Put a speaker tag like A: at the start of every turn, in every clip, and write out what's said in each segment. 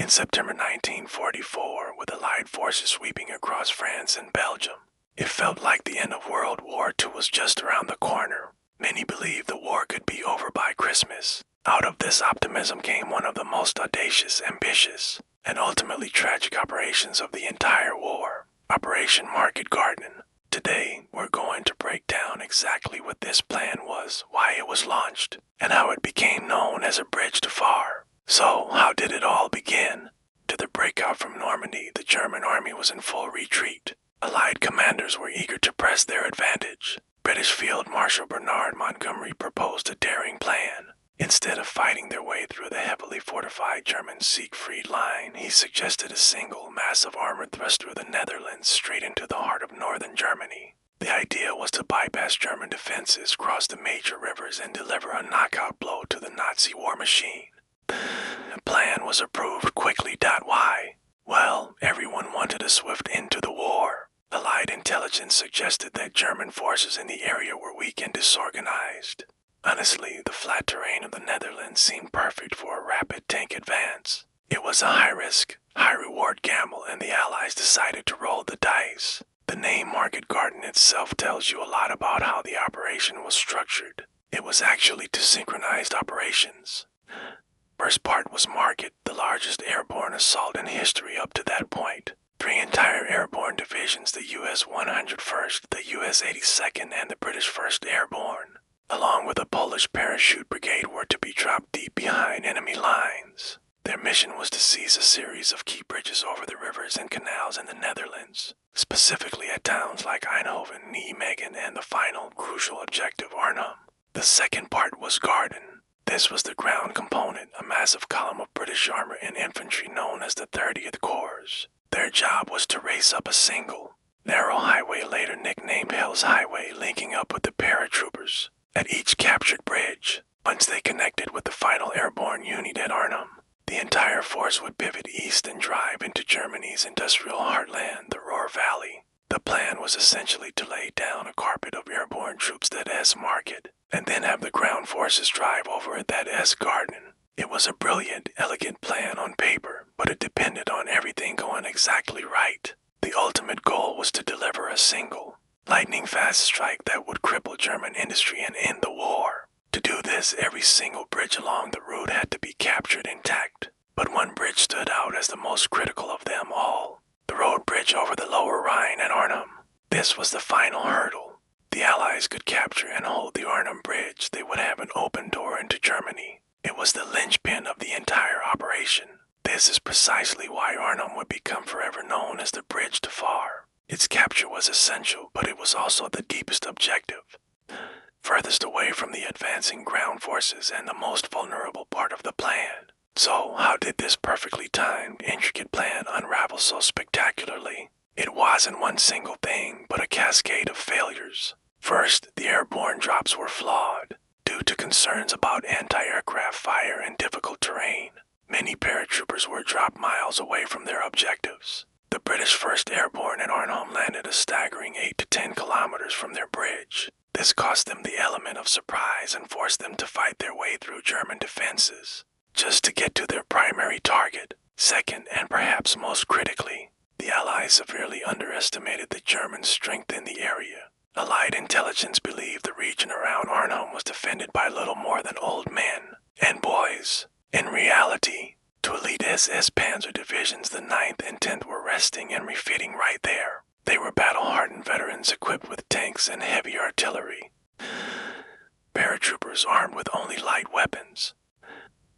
A: In September 1944, with Allied forces sweeping across France and Belgium, it felt like the end of World War II was just around the corner. Many believed the war could be over by Christmas. Out of this optimism came one of the most audacious, ambitious, and ultimately tragic operations of the entire war, Operation Market Garden. Today, we're going to break down exactly what this plan was, why it was launched, and how it became known as a bridge to far. So, how did it all begin? To the breakout from Normandy, the German army was in full retreat. Allied commanders were eager to press their advantage. British Field Marshal Bernard Montgomery proposed a daring plan. Instead of fighting their way through the heavily fortified German Siegfried Line, he suggested a single, massive armored thrust through the Netherlands straight into the heart of northern Germany. The idea was to bypass German defenses, cross the major rivers, and deliver a knockout blow to the Nazi war machine. The plan was approved quickly. Why? Well, everyone wanted a swift end to the war. Allied intelligence suggested that German forces in the area were weak and disorganized. Honestly, the flat terrain of the Netherlands seemed perfect for a rapid tank advance. It was a high-risk, high-reward gamble, and the Allies decided to roll the dice. The name Market Garden itself tells you a lot about how the operation was structured. It was actually two synchronized operations. First part was Market, the largest airborne assault in history up to that point. 3 entire airborne divisions, the U.S. 101st, the U.S. 82nd, and the British 1st Airborne, along with a Polish parachute brigade, were to be dropped deep behind enemy lines. Their mission was to seize a series of key bridges over the rivers and canals in the Netherlands, specifically at towns like Eindhoven, Nijmegen, and the final, crucial objective, Arnhem. The second part was Garden. This was the ground component, a massive column of British armor and infantry known as the 30th Corps. Their job was to race up a single, narrow highway, later nicknamed Hell's Highway, linking up with the paratroopers at each captured bridge. Once they connected with the final airborne unit at Arnhem, the entire force would pivot east and drive into Germany's industrial heartland, the Ruhr Valley. The plan was essentially to lay down a carpet of airborne troops that S Market, and then have the ground forces drive over it that S Garden. It was a brilliant, elegant plan on paper, but it depended on everything going exactly right. The ultimate goal was to deliver a single, lightning-fast strike that would cripple German industry and end the war. To do this, every single bridge along the route had to be captured intact. But one bridge stood out as the most critical of them all: the road bridge over the lower Rhine at Arnhem. This was the final hurdle. The Allies could capture and hold the Arnhem Bridge. They would have an open door into Germany. It was the linchpin of the entire operation. This is precisely why Arnhem would become forever known as the bridge to far. Its capture was essential, but it was also the deepest objective, furthest away from the advancing ground forces and the most vulnerable part of the plan. So, how did this perfectly timed, intricate plan unravel so spectacularly? It wasn't one single thing, but a cascade of failures. First, the airborne drops were flawed. Due to concerns about anti-aircraft fire and difficult terrain, many paratroopers were dropped miles away from their objectives. The British 1st Airborne at Arnhem landed a staggering 8 to 10 kilometers from their bridge. This cost them the element of surprise and forced them to fight their way through German defenses, just to get to their primary target. Second, and perhaps most critically, the Allies severely underestimated the German strength in the area. Allied intelligence believed the region around Arnhem was defended by little more than old men and boys. In reality, two elite SS Panzer divisions, the 9th and 10th, were resting and refitting right there. They were battle-hardened veterans equipped with tanks and heavy artillery. Paratroopers armed with only light weapons,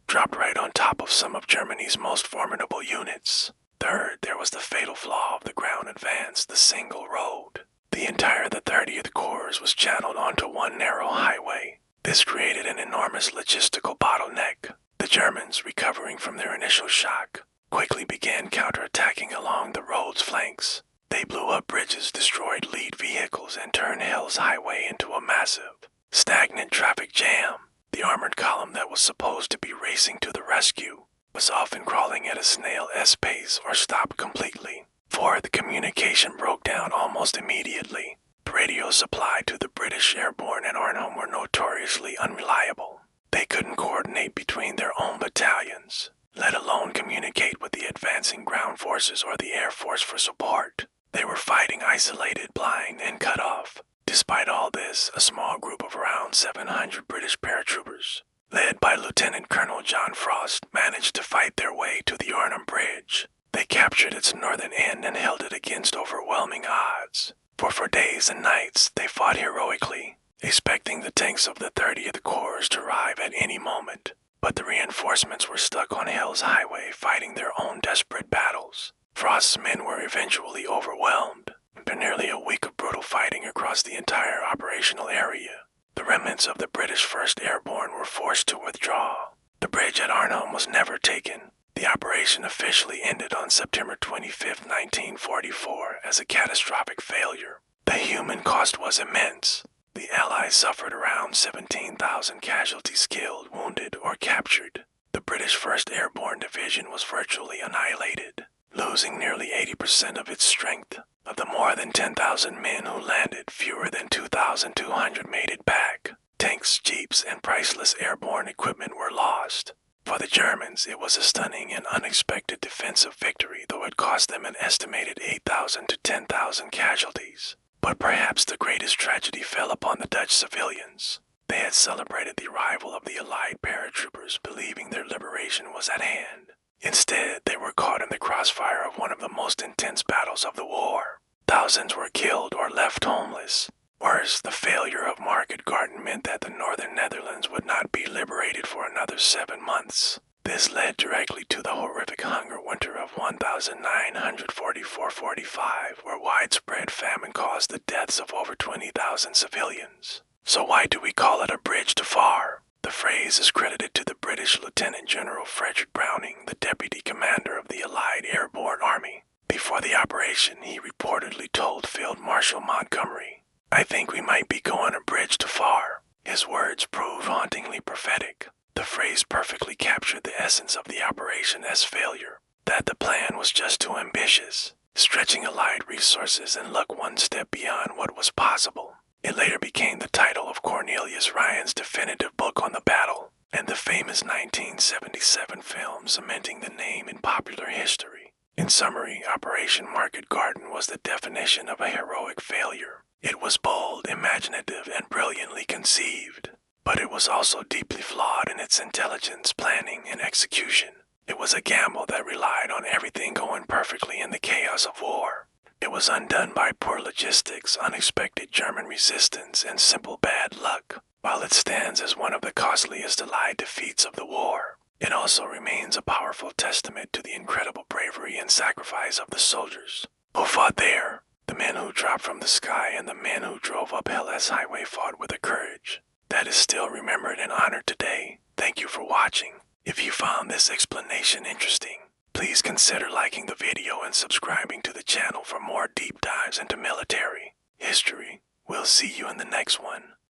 A: dropped right on top of some of Germany's most formidable units. Third, there was the fatal flaw of the ground advance, the single road. The entire 30th Corps was channeled onto one narrow highway. This created an enormous logistical bottleneck. The Germans, recovering from their initial shock, quickly began counterattacking along the road's flanks. They blew up bridges, destroyed lead vehicles, and turned Hell's Highway into a massive, stagnant traffic jam. The armored column that was supposed to be racing to the rescue was often crawling at a snail's pace or stopped completely. Fourth, communication broke down almost immediately. The radios supplied to the British Airborne at Arnhem were notoriously unreliable. They couldn't coordinate between their own battalions, let alone communicate with the advancing ground forces or the Air Force for support. They were fighting isolated, blind, and cut off. Despite all this, a small group of around 700 British paratroopers, led by Lieutenant Colonel John Frost, managed to fight their way to the Arnhem Bridge. They captured its northern end and held it against overwhelming odds. For days and nights, they fought heroically, expecting the tanks of the 30th Corps to arrive at any moment. But the reinforcements were stuck on Hell's Highway fighting their own desperate battles. Frost's men were eventually overwhelmed. After nearly a week of brutal fighting across the entire operational area, the remnants of the British 1st Airborne were forced to withdraw. The bridge at Arnhem was never taken. The operation officially ended on September 25, 1944 as a catastrophic failure. The human cost was immense. The Allies suffered around 17,000 casualties killed, wounded, or captured. The British 1st Airborne Division was virtually annihilated, losing nearly 80% of its strength. Of the more than 10,000 men who landed, fewer than 2,200 made it back. Tanks, jeeps, and priceless airborne equipment were lost. For the Germans, it was a stunning and unexpected defensive victory, though it cost them an estimated 8,000 to 10,000 casualties. But perhaps the greatest tragedy fell upon the Dutch civilians. They had celebrated the arrival of the Allied paratroopers, believing their liberation was at hand. Instead, they were caught in the crossfire of one of the most intense battles of the war. Thousands were killed or left homeless. Worse, the failure of Market Garden meant that the northern Netherlands would not be liberated for another 7 months. This led directly to the horrific hunger winter of 1944-45, where widespread famine caused the deaths of over 20,000 civilians. So why do we call it a bridge too far? The phrase is credited to the British Lieutenant General Frederick Browning, the deputy commander of the Allied Airborne Army. Before the operation, he reportedly told Field Marshal Montgomery, "I think we might be going a bridge too far." His words proved hauntingly prophetic. The phrase perfectly captured the essence of the operation as failure, that the plan was just too ambitious, stretching Allied resources and luck one step beyond what was possible. It later became the title of Cornelius Ryan's definitive book on the battle, and the famous 1977 film cementing the name in popular history. In summary, Operation Market Garden was the definition of a heroic failure. It was bold, imaginative, and brilliantly conceived, but it was also deeply flawed in its intelligence, planning, and execution. It was a gamble that relied on everything going perfectly in the chaos of war. It was undone by poor logistics, unexpected German resistance, and simple bad luck. While it stands as one of the costliest Allied defeats of the war, it also remains a powerful testament to the incredible bravery and sacrifice of the soldiers who fought there. The men who dropped from the sky and the men who drove up Hell's Highway fought with a courage that is still remembered and honored today. Thank you for watching. If you found this explanation interesting, please consider liking the video and subscribing to the channel for more deep dives into military history. We'll see you in the next one.